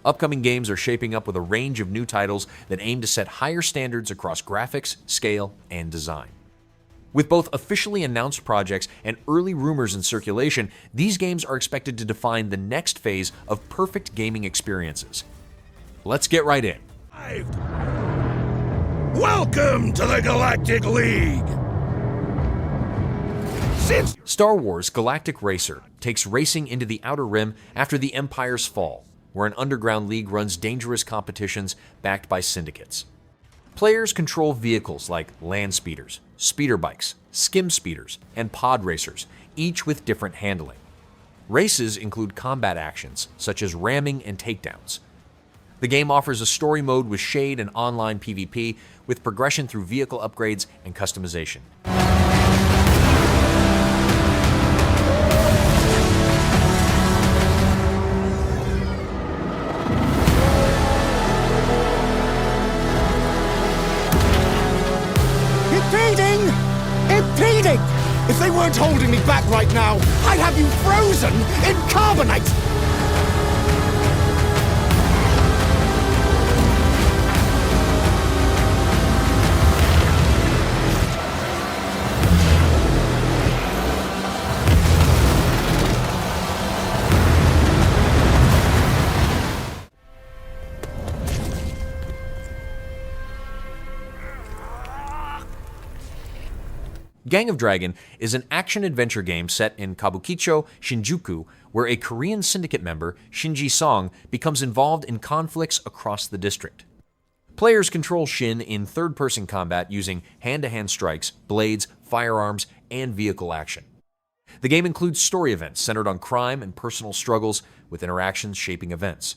Upcoming games are shaping up with a range of new titles that aim to set higher standards across graphics, scale, and design. With both officially announced projects and early rumors in circulation, these games are expected to define the next phase of perfect gaming experiences. Let's get right in. Welcome to the Galactic League! Star Wars Galactic Racer takes racing into the Outer Rim after the Empire's fall, where an underground league runs dangerous competitions backed by syndicates. Players control vehicles like land speeders, speeder bikes, skim speeders, and pod racers, each with different handling. Races include combat actions, such as ramming and takedowns. The game offers a story mode with shade and online PvP, with progression through vehicle upgrades and customization. Impeding! If they weren't holding me back right now, I'd have you frozen in carbonite! Gang of Dragon is an action-adventure game set in Kabukicho, Shinjuku, where a Korean syndicate member, Shinji Song, becomes involved in conflicts across the district. Players control Shin in third-person combat using hand-to-hand strikes, blades, firearms, and vehicle action. The game includes story events centered on crime and personal struggles, with interactions shaping events.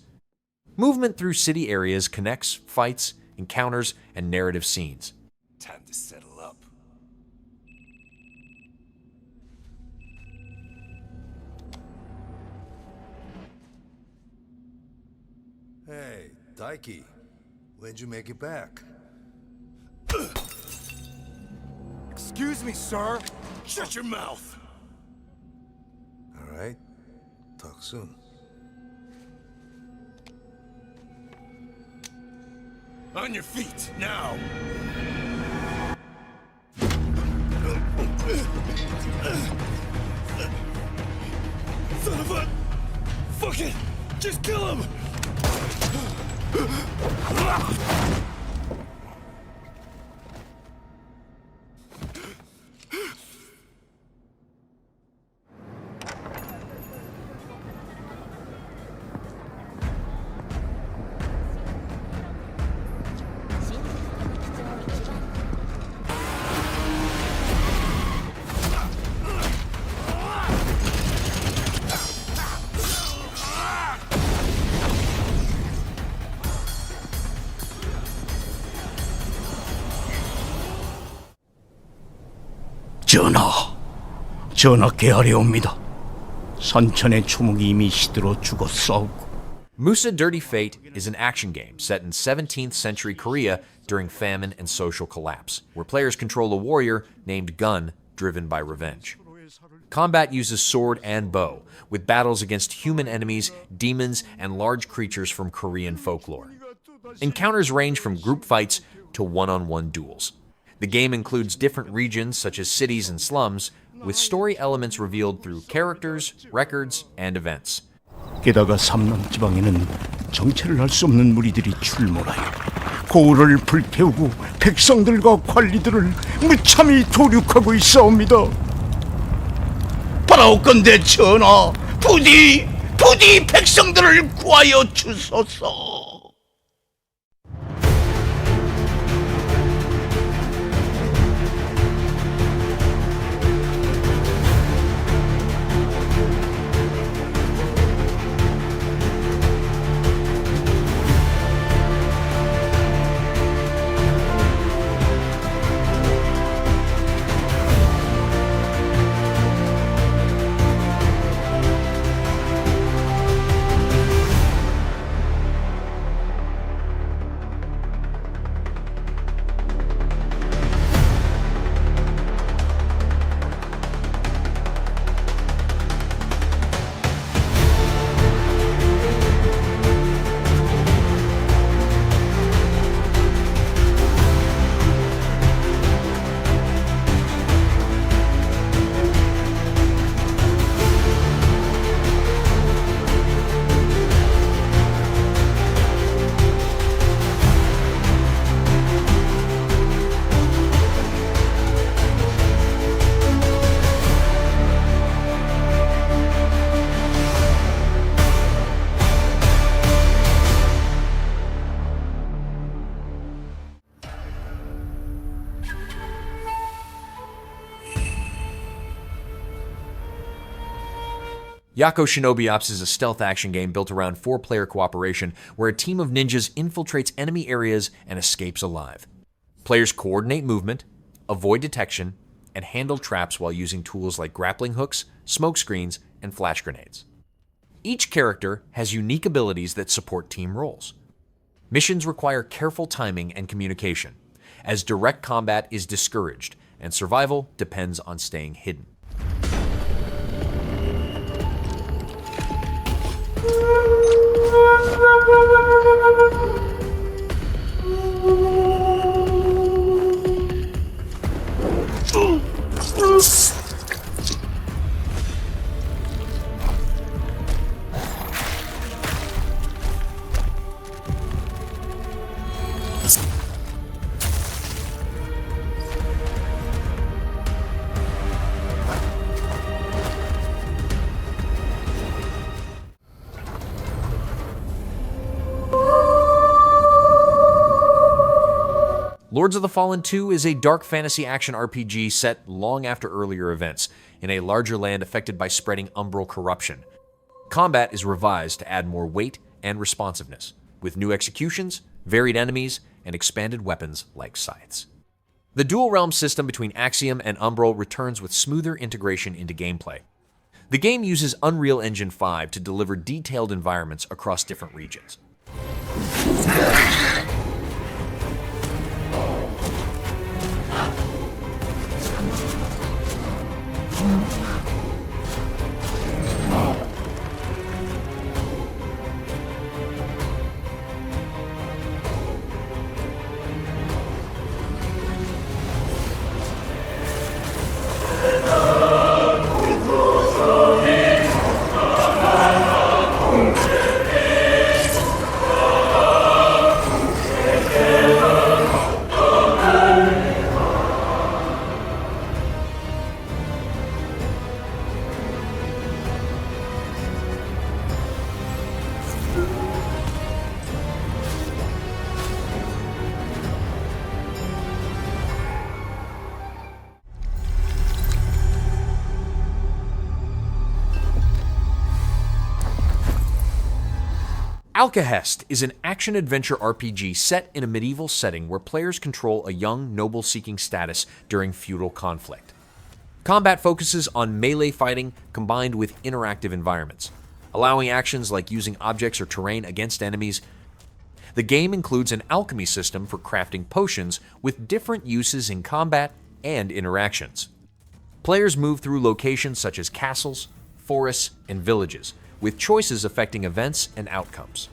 Movement through city areas connects fights, encounters, and narrative scenes. Time to settle up. Hey, Daiki, when'd you make it back? Excuse me, sir. Shut your mouth! All right, talk soon. On your feet, now! Son of a... Fuck it! Just kill him! 전하께 아뢰옵니다. 선천의 초목이 이미 시들어 죽었사오고. Moosa Dirty Fate is an action game set in 17th century Korea during famine and social collapse, where players control a warrior named Gun, driven by revenge. Combat uses sword and bow, with battles against human enemies, demons, and large creatures from Korean folklore. Encounters range from group fights to one-on-one duels. The game includes different regions such as cities and slums, with story elements revealed through characters, records, and events. 게다가 삼남 지방에는 정체를 알 수 없는 무리들이 출몰하여 고을을 불태우고 백성들과 관리들을 무참히 도륙하고 있사옵니다. 바라옵건대 전하, 부디 백성들을 구하여 주소서. Yakoh Shinobi Ops is a stealth action game built around 4-player cooperation where a team of ninjas infiltrates enemy areas and escapes alive. Players coordinate movement, avoid detection, and handle traps while using tools like grappling hooks, smoke screens, and flash grenades. Each character has unique abilities that support team roles. Missions require careful timing and communication, as direct combat is discouraged and survival depends on staying hidden. Lords of the Fallen 2 is a dark fantasy action RPG set long after earlier events, in a larger land affected by spreading umbral corruption. Combat is revised to add more weight and responsiveness, with new executions, varied enemies, and expanded weapons like scythes. The dual realm system between Axiom and Umbral returns with smoother integration into gameplay. The game uses Unreal Engine 5 to deliver detailed environments across different regions. Alkahest is an action-adventure RPG set in a medieval setting where players control a young noble seeking status during feudal conflict. Combat focuses on melee fighting combined with interactive environments, allowing actions like using objects or terrain against enemies. The game includes an alchemy system for crafting potions with different uses in combat and interactions. Players move through locations such as castles, forests, and villages, with choices affecting events and outcomes.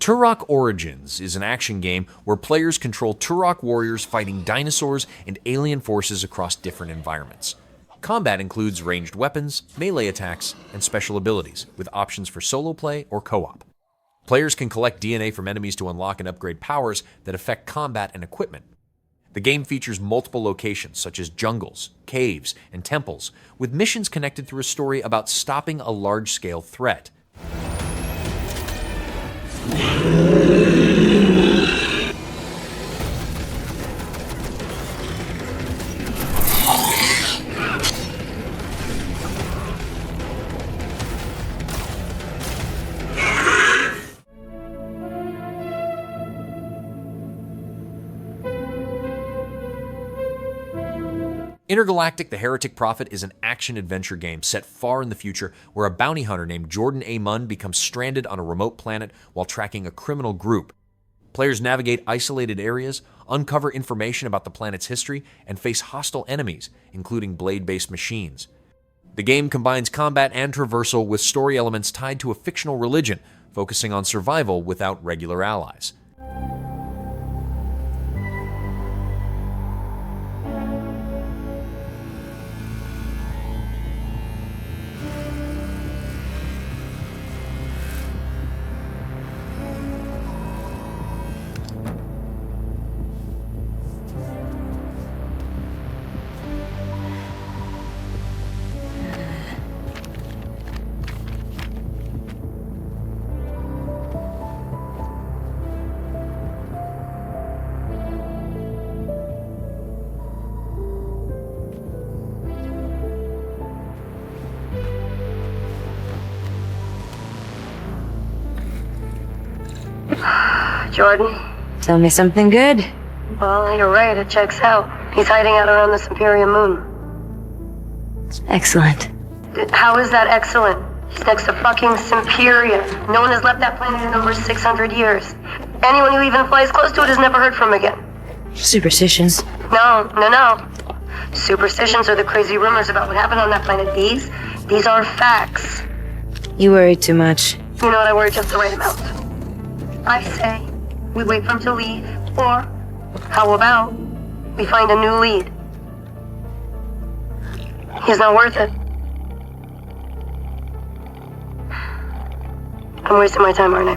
Turok Origins is an action game where players control Turok warriors fighting dinosaurs and alien forces across different environments. Combat includes ranged weapons, melee attacks, and special abilities, with options for solo play or co-op. Players can collect DNA from enemies to unlock and upgrade powers that affect combat and equipment. The game features multiple locations such as jungles, caves, and temples, with missions connected through a story about stopping a large-scale threat. Intergalactic, the Heretic Prophet is an action-adventure game set far in the future where a bounty hunter named Jordan A. Munn becomes stranded on a remote planet while tracking a criminal group. Players navigate isolated areas, uncover information about the planet's history, and face hostile enemies, including blade-based machines. The game combines combat and traversal with story elements tied to a fictional religion, focusing on survival without regular allies. Jordan? Tell me something good. Well, you're right, it checks out. He's hiding out around the Imperium moon. Excellent. How is that excellent? He's next to fucking Imperia. No one has left that planet in over 600 years. Anyone who even flies close to it is never heard from again. Superstitions. No. Superstitions are the crazy rumors about what happened on that planet. These are facts. You worry too much. You know what, I worry just the right amount. I say, we wait for him to leave, or how about we find a new lead? He's not worth it. I'm wasting my time, aren't I?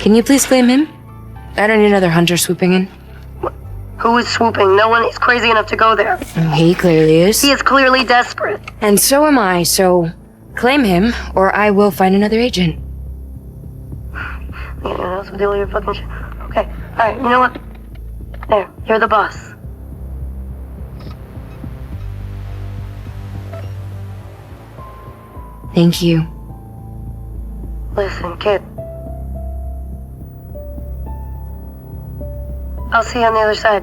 Can you please claim him? I don't need another hunter swooping in. Who is swooping? No one is crazy enough to go there. He clearly is. He is clearly desperate. And so am I, so claim him, or I will find another agent. Yeah, that's what deal with your fucking shit. Okay, alright, you know what? There, you're the boss. Thank you. Listen, kid. I'll see you on the other side.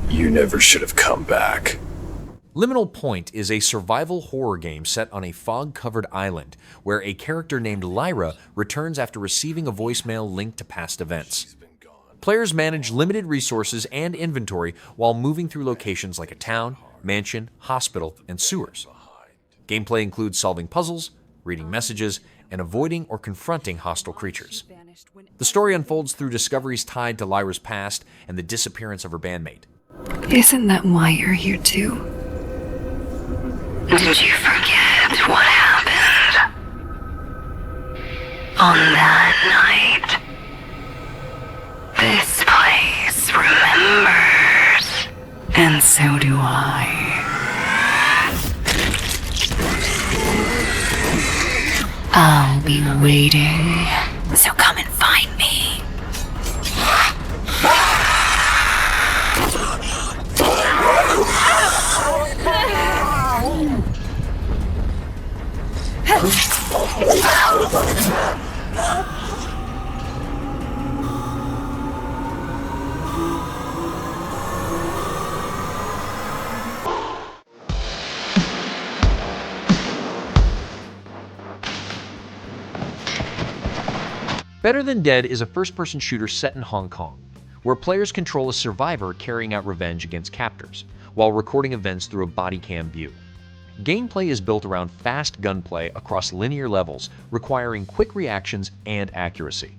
You never should have come back. Liminal Point is a survival horror game set on a fog-covered island where a character named Lyra returns after receiving a voicemail linked to past events. Players manage limited resources and inventory while moving through locations like a town, mansion, hospital, and sewers. Gameplay includes solving puzzles, reading messages, and avoiding or confronting hostile creatures. The story unfolds through discoveries tied to Lyra's past and the disappearance of her bandmate. Isn't that why you're here too? Did you forget what happened on that night? This place remembers, and so do I. I'll be waiting, so come and find me. Better Than Dead is a first-person shooter set in Hong Kong, where players control a survivor carrying out revenge against captors, while recording events through a body cam view. Gameplay is built around fast gunplay across linear levels, requiring quick reactions and accuracy.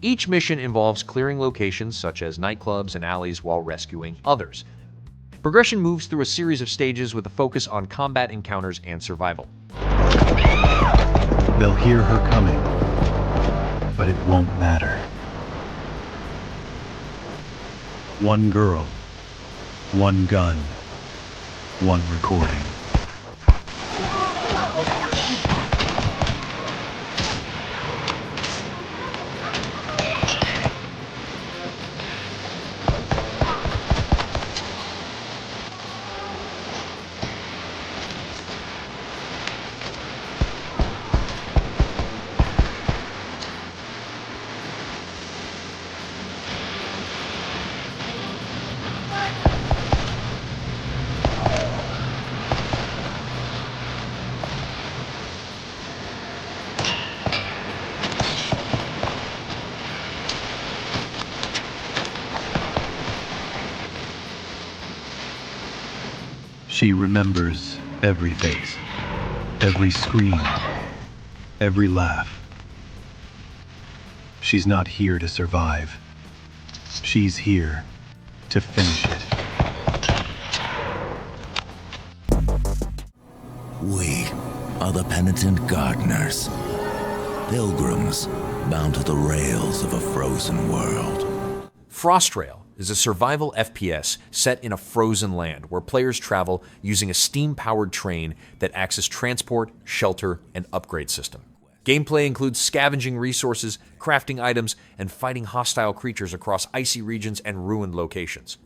Each mission involves clearing locations such as nightclubs and alleys while rescuing others. Progression moves through a series of stages with a focus on combat encounters and survival. They'll hear her coming, but it won't matter. One girl, one gun, one recording. She remembers every face, every scream, every laugh. She's not here to survive. She's here to finish it. We are the penitent gardeners, pilgrims bound to the rails of a frozen world. Frostrail is a survival FPS set in a frozen land where players travel using a steam-powered train that acts as transport, shelter, and upgrade system. Gameplay includes scavenging resources, crafting items, and fighting hostile creatures across icy regions and ruined locations.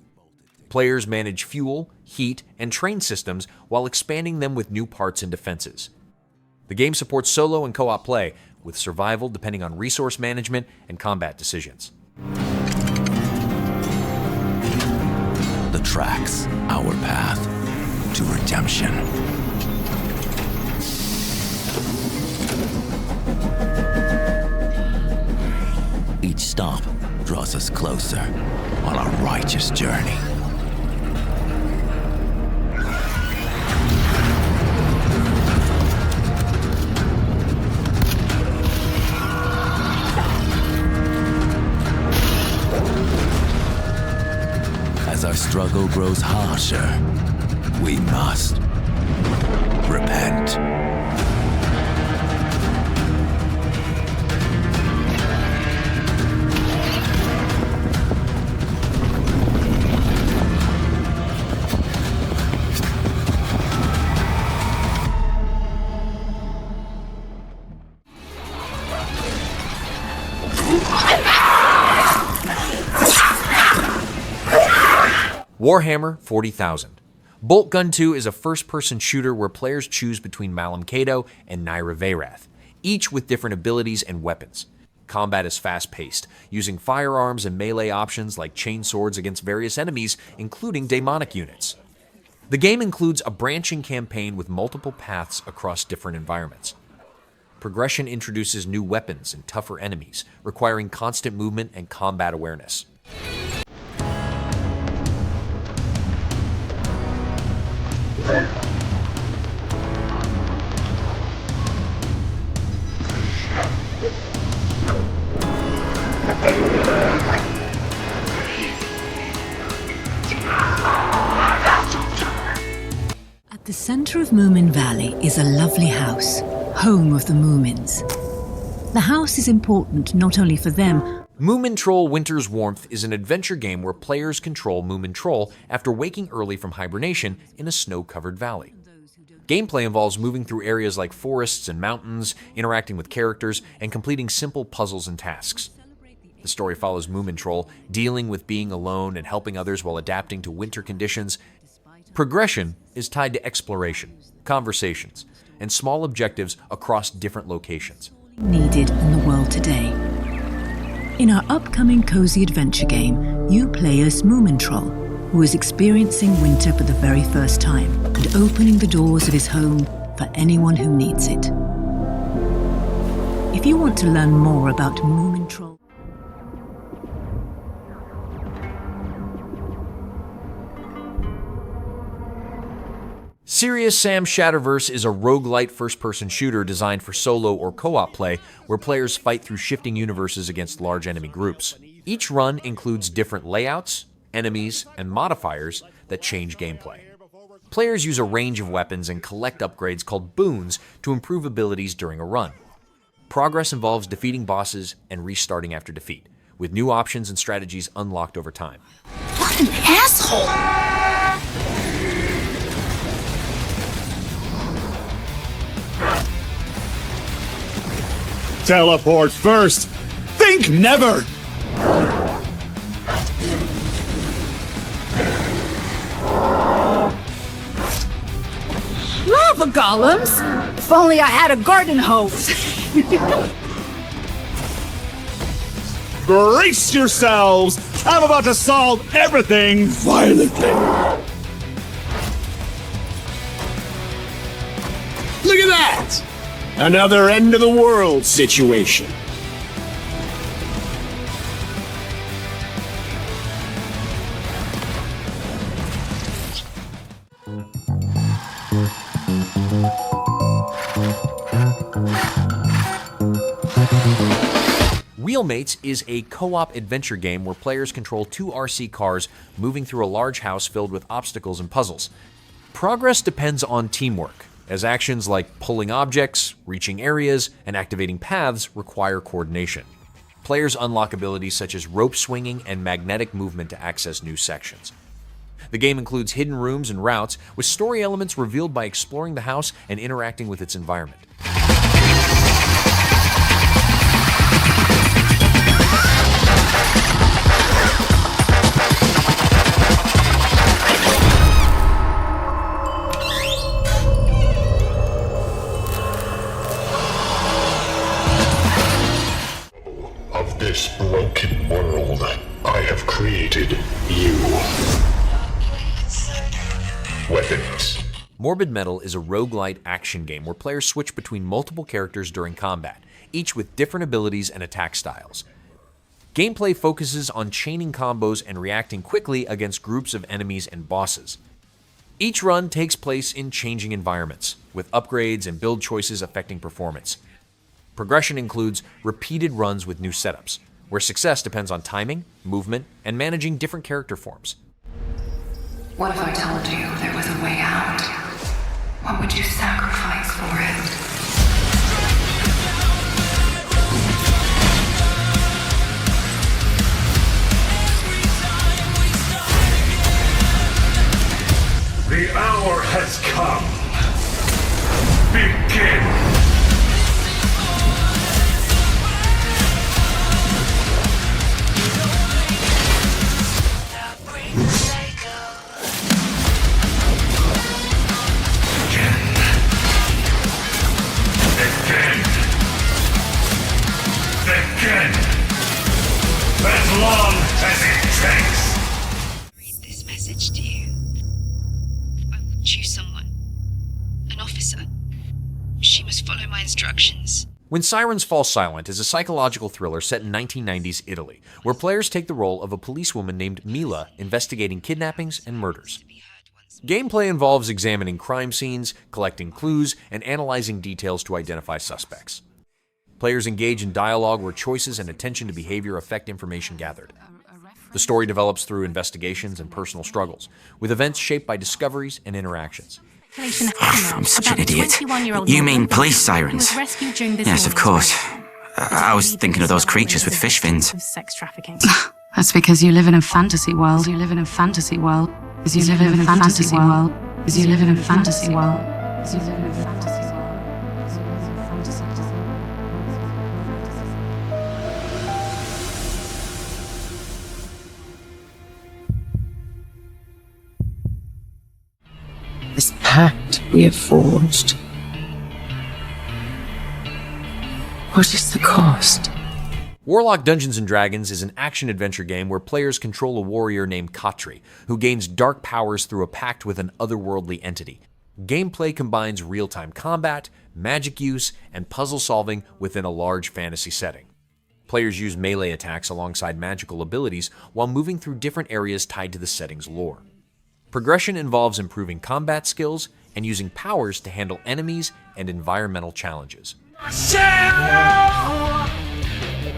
Players manage fuel, heat, and train systems while expanding them with new parts and defenses. The game supports solo and co-op play, with survival depending on resource management and combat decisions. The tracks, our path to redemption. Each stop draws us closer on our righteous journey. As our struggle grows harsher, we must repent. Warhammer 40,000. Boltgun 2 is a first-person shooter where players choose between Malam Cato and Naira Veyrath, each with different abilities and weapons. Combat is fast-paced, using firearms and melee options like chainswords against various enemies, including demonic units. The game includes a branching campaign with multiple paths across different environments. Progression introduces new weapons and tougher enemies, requiring constant movement and combat awareness. At the center of Moomin Valley is a lovely house, home of the Moomins. The house is important not only for them. Moomintroll Winter's Warmth is an adventure game where players control Moomintroll after waking early from hibernation in a snow-covered valley. Gameplay involves moving through areas like forests and mountains, interacting with characters, and completing simple puzzles and tasks. The story follows Moomintroll dealing with being alone and helping others while adapting to winter conditions. Progression is tied to exploration, conversations, and small objectives across different locations. Needed in the world today. In our upcoming cozy adventure game, you play as Moomintroll, who is experiencing winter for the very first time and opening the doors of his home for anyone who needs it. If you want to learn more about Moomintroll, Serious Sam Shatterverse is a roguelite first-person shooter designed for solo or co-op play where players fight through shifting universes against large enemy groups. Each run includes different layouts, enemies, and modifiers that change gameplay. Players use a range of weapons and collect upgrades called boons to improve abilities during a run. Progress involves defeating bosses and restarting after defeat, with new options and strategies unlocked over time. what an asshole! Teleport first! Think never! Lava golems? If only I had a garden hose. Brace yourselves! I'm about to solve everything violently! Look at that! Another end of the world situation. WheelMates is a co-op adventure game where players control two RC cars moving through a large house filled with obstacles and puzzles. Progress depends on teamwork, as actions like pulling objects, reaching areas, and activating paths require coordination. Players unlock abilities such as rope swinging and magnetic movement to access new sections. The game includes hidden rooms and routes, with story elements revealed by exploring the house and interacting with its environment. Of this broken world, I have created you. Weapons. Morbid Metal is a roguelite action game where players switch between multiple characters during combat, each with different abilities and attack styles. Gameplay focuses on chaining combos and reacting quickly against groups of enemies and bosses. Each run takes place in changing environments, with upgrades and build choices affecting performance. Progression includes repeated runs with new setups, where success depends on timing, movement, and managing different character forms. What if I told you there was a way out? What would you sacrifice for it? The hour has come. Begin. As long as it takes. Read this message to you. I will choose someone. An officer. She must follow my instructions. When Sirens Fall Silent is a psychological thriller set in 1990s Italy, where players take the role of a policewoman named Mila investigating kidnappings and murders. Gameplay involves examining crime scenes, collecting clues, and analyzing details to identify suspects. Players engage in dialogue where choices and attention to behavior affect information gathered. The story develops through investigations and personal struggles, with events shaped by discoveries and interactions. I'm such an idiot. You mean police sirens? Yes, of course. I was thinking of those creatures with fish fins. Sex trafficking. That's because you live in a fantasy world. You live in a fantasy world. You live in a fantasy world. You live in a fantasy world. You live in a fantasy world. This pact we have forged. What is the cost? Warlock Dungeons & Dragons is an action-adventure game where players control a warrior named Katri, who gains dark powers through a pact with an otherworldly entity. Gameplay combines real-time combat, magic use, and puzzle solving within a large fantasy setting. Players use melee attacks alongside magical abilities while moving through different areas tied to the setting's lore. Progression involves improving combat skills and using powers to handle enemies and environmental challenges.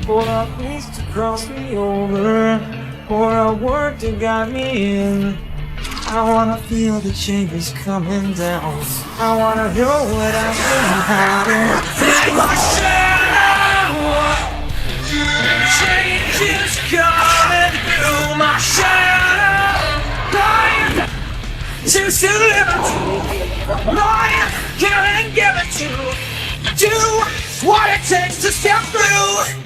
For a place to cross me over, for a word to guide me in. I wanna feel the changes coming down. I wanna know what I'm doing. Take my shadow. Changes coming through my shadow. Lying to liberty. Lying, can't give it to. Do what it takes to step through.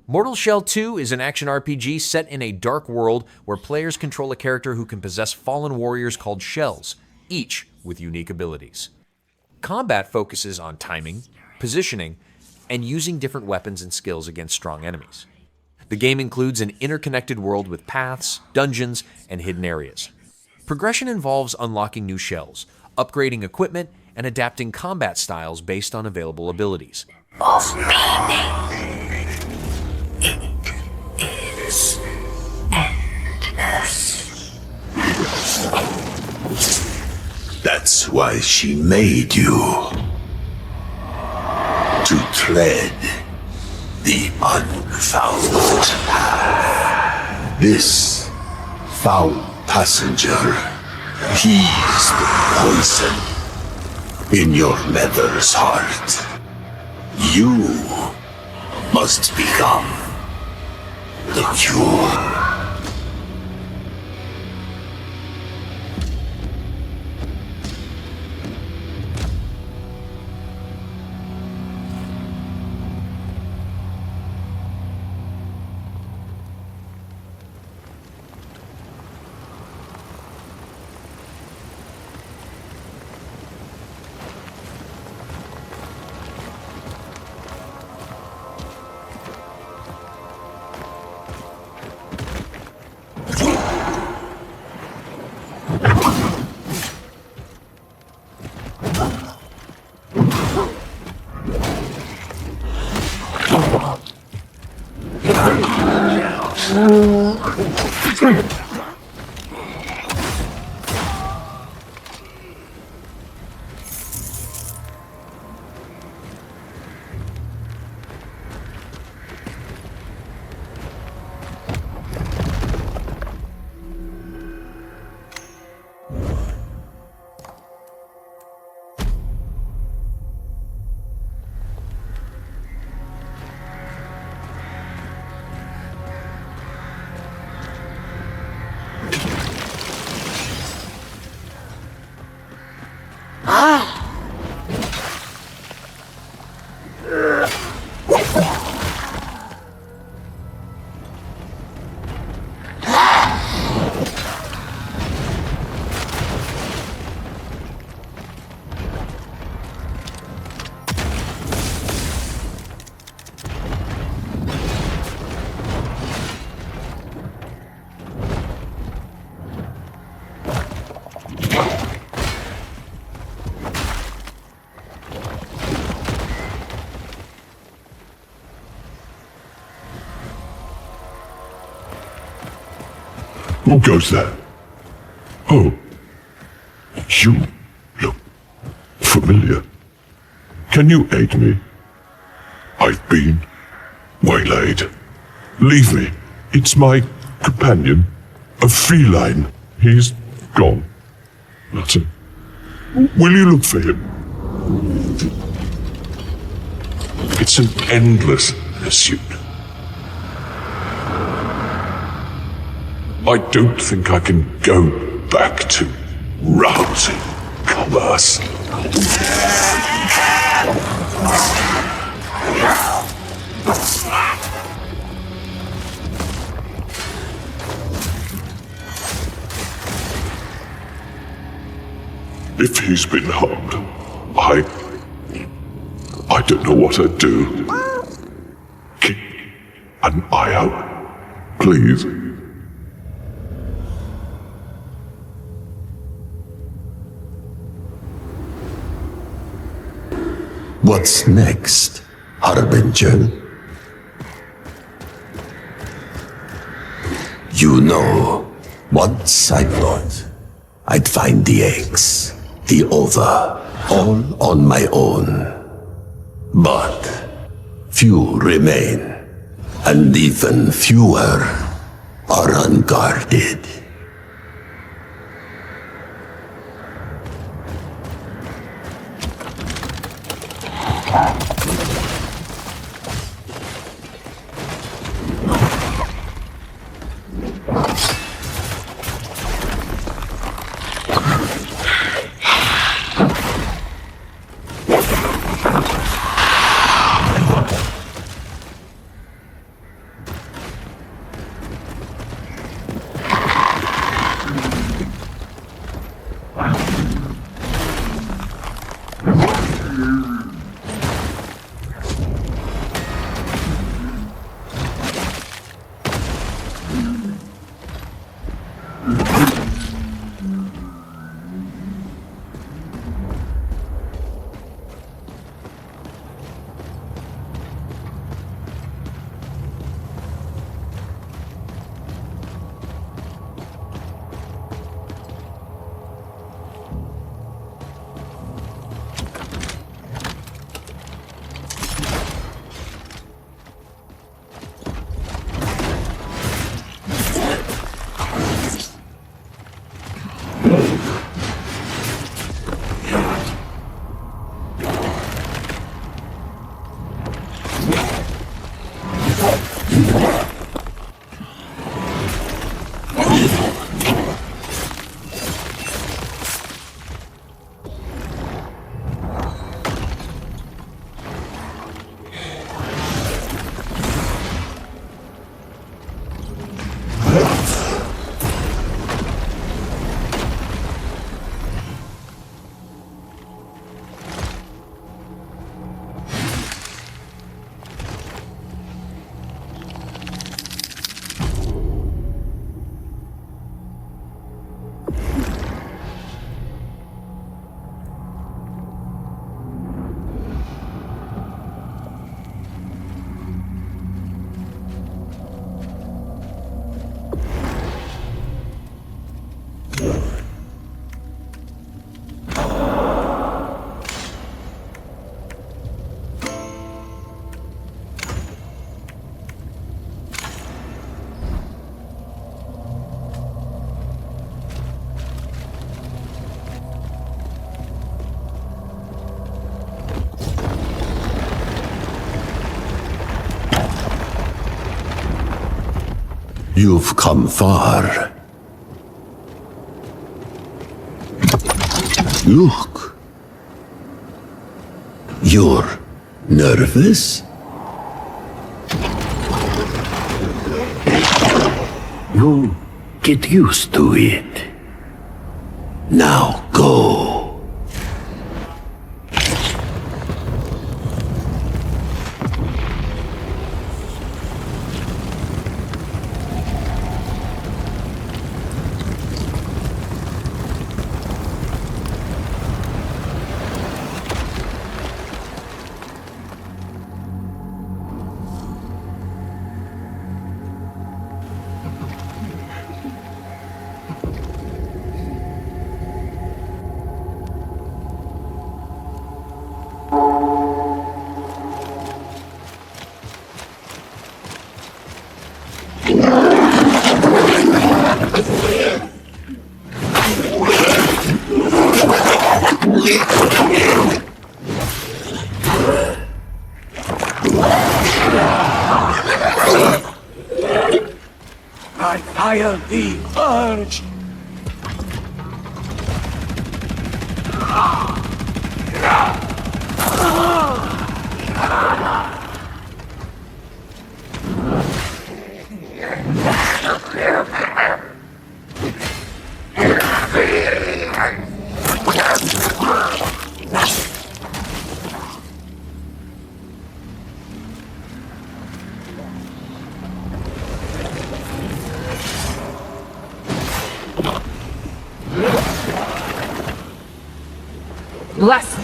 Mortal Shell 2 is an action RPG set in a dark world where players control a character who can possess fallen warriors called shells, each with unique abilities. Combat focuses on timing, positioning, and using different weapons and skills against strong enemies. The game includes an interconnected world with paths, dungeons, and hidden areas. Progression involves unlocking new shells, upgrading equipment, and adapting combat styles based on available abilities. Of meaning. It is endless. That's why she made you. To tread the unfound path. This foul passenger, he's the poison in your mother's heart. You must become the cure. Who goes there? Oh, you look familiar. Can you aid me? I've been waylaid. Leave me. It's my companion, a feline. He's gone. That's it. Will you look for him? It's an endless pursuit. I don't think I can go back to rousing commerce. If he's been harmed, I don't know what I'd do. Keep an eye out, please. What's next, Harbinger? You know, once I thought I'd find the eggs, the ova, all on my own. But few remain, and even fewer are unguarded. You've come far. Look. You're nervous? You'll get used to it. Now go. I fire the urge. Bless.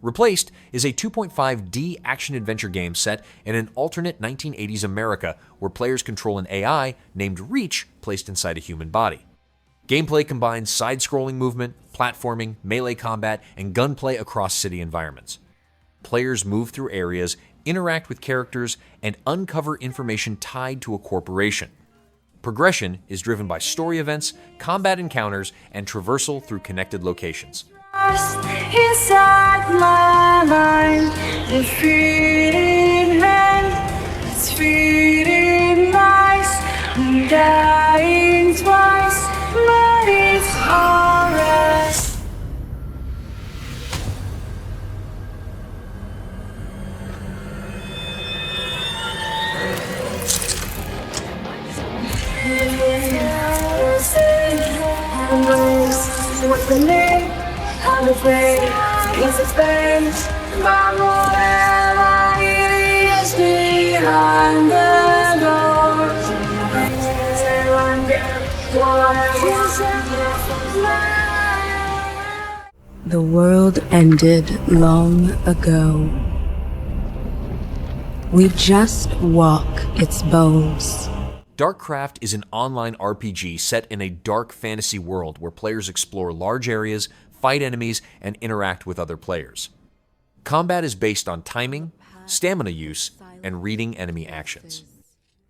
Replaced is a 2.5D action-adventure game set in an alternate 1980s America where players control an AI named Reach placed inside a human body. Gameplay combines side-scrolling movement, platforming, melee combat, and gunplay across city environments. Players move through areas, interact with characters, and uncover information tied to a corporation. Progression is driven by story events, combat encounters, and traversal through connected locations. Inside my mind, it feels what's the name? I'm afraid it's a space. But whatever it is behind the doors. The world ended long ago. We just walk its bones. Darkcraft is an online RPG set in a dark fantasy world where players explore large areas, fight enemies, and interact with other players. Combat is based on timing, stamina use, and reading enemy actions.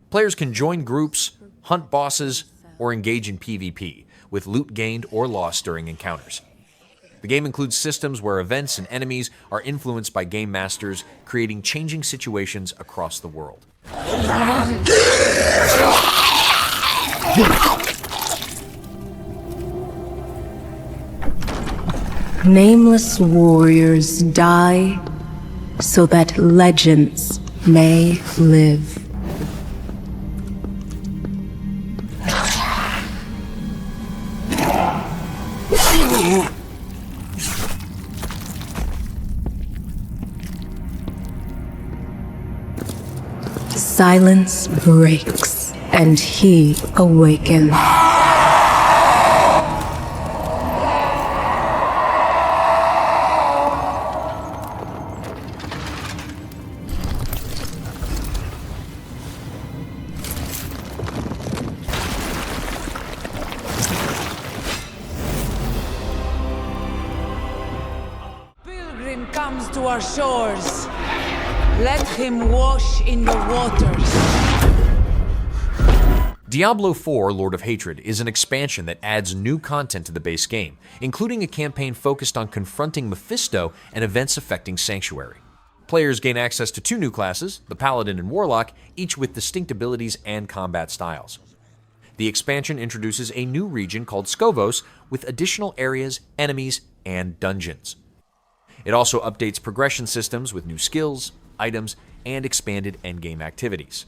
Players can join groups, hunt bosses, or engage in PvP, with loot gained or lost during encounters. The game includes systems where events and enemies are influenced by game masters, creating changing situations across the world. Nameless warriors die so that legends may live. Silence breaks, and he awakens. Pilgrim comes to our shores. Let him wash in the waters. Diablo 4 Lord of Hatred is an expansion that adds new content to the base game, including a campaign focused on confronting Mephisto and events affecting Sanctuary. Players gain access to 2 new classes, the Paladin and Warlock, each with distinct abilities and combat styles. The expansion introduces a new region called Skovos with additional areas, enemies, and dungeons. It also updates progression systems with new skills, items, and expanded endgame activities.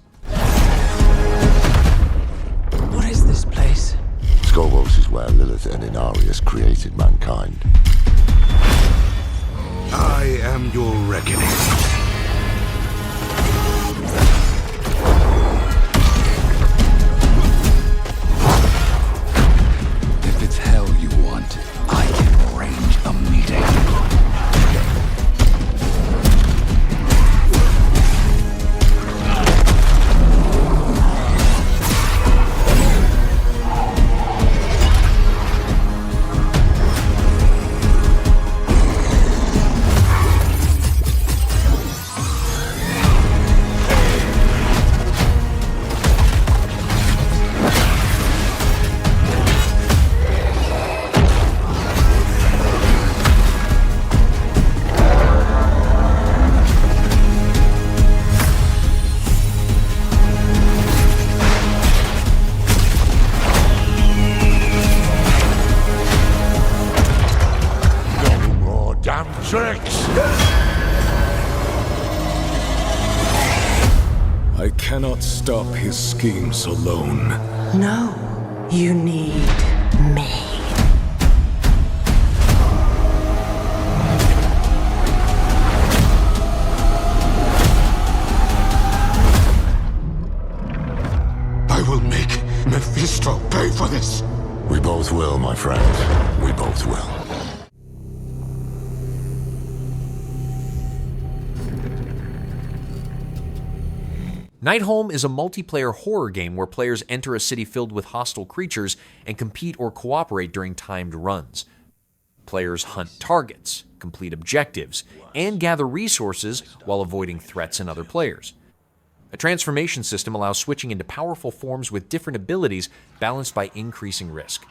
What is this place? Skovos is where Lilith and Inarius created mankind. I am your reckoning. If it's hell you want, I can arrange a meeting. I cannot stop his schemes alone. No, you need me. I will make Mephisto pay for this. We both will, my friend. We both will. Nightholme is a multiplayer horror game where players enter a city filled with hostile creatures and compete or cooperate during timed runs. Players hunt targets, complete objectives, and gather resources while avoiding threats and other players. A transformation system allows switching into powerful forms with different abilities balanced by increasing risk.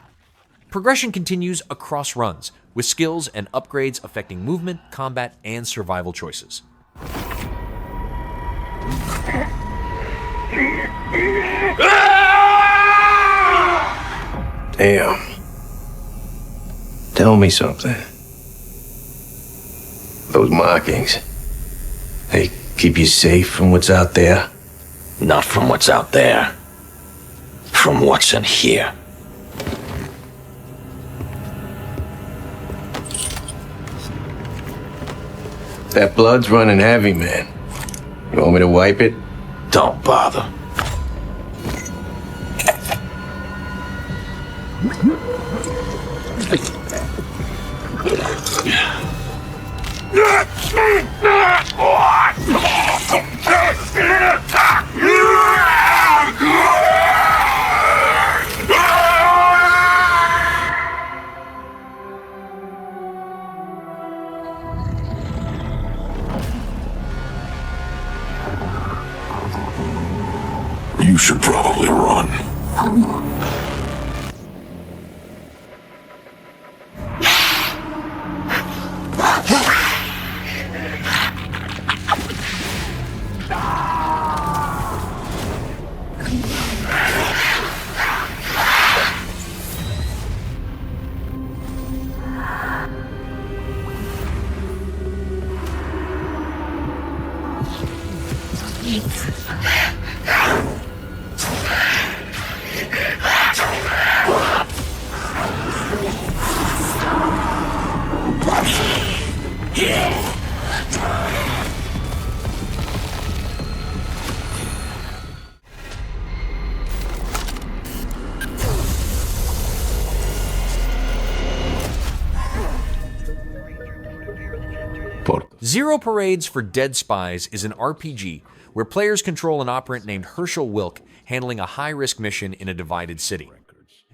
Progression continues across runs, with skills and upgrades affecting movement, combat, and survival choices. Damn. Tell me something. Those markings, they keep you safe from what's out there? Not from what's out there. From what's in here. That blood's running heavy, man. You want me to wipe it? Don't bother. You should probably run. Zero Parades for Dead Spies is an RPG where players control an operant named Herschel Wilk handling a high-risk mission in a divided city.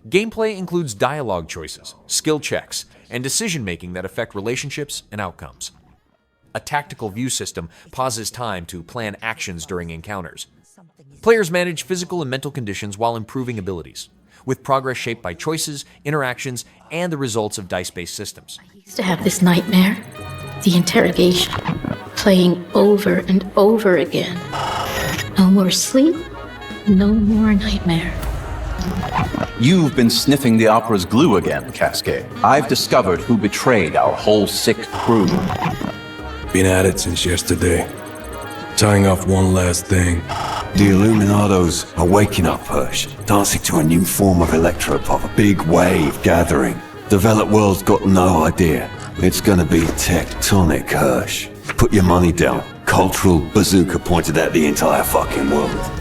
Gameplay includes dialogue choices, skill checks, and decision-making that affect relationships and outcomes. A tactical view system pauses time to plan actions during encounters. Players manage physical and mental conditions while improving abilities, with progress shaped by choices, interactions, and the results of dice-based systems. Used to have this nightmare, the interrogation, playing over and over again. No more sleep, no more nightmare. You've been sniffing the opera's glue again, Cascade. I've discovered who betrayed our whole sixth crew. Been at it since yesterday. Tying off one last thing. The Illuminados are waking up, Hirsch. Dancing to a new form of electropop, a big wave gathering. Developed world's got no idea. It's gonna be tectonic, Hirsch. Put your money down. Cultural bazooka pointed at the entire fucking world.